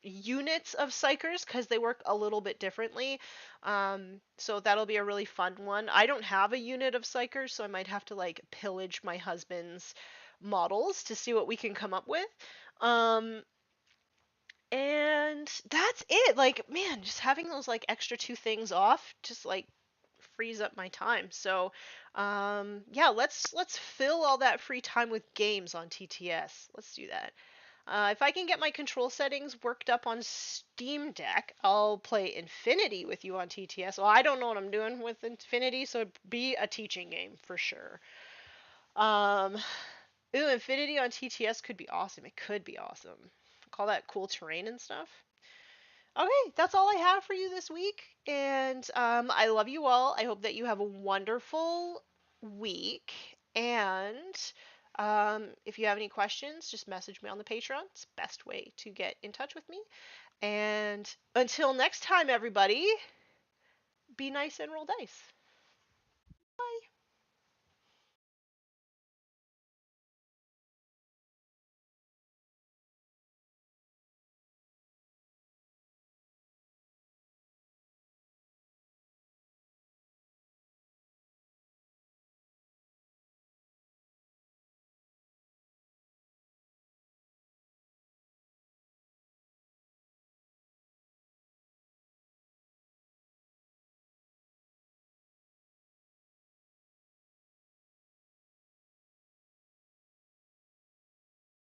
units of psychers because they work a little bit differently. So that'll be a really fun one. I don't have a unit of psychers, so I might have to like pillage my husband's models to see what we can come up with. Um, and that's it. Like, man, just having those like extra two things off just like frees up my time. So, yeah, let's fill all that free time with games on TTS. Let's do that. If I can get my control settings worked up on Steam Deck, I'll play Infinity with you on TTS. Well, I don't know what I'm doing with Infinity, so it'd be a teaching game for sure. Um, ooh, Infinity on TTS could be awesome. It could be awesome. Call that cool terrain and stuff. Okay, that's all I have for you this week. And I love you all. I hope that you have a wonderful week. And if you have any questions, just message me on the Patreon. It's the best way to get in touch with me. And until next time, everybody, be nice and roll dice.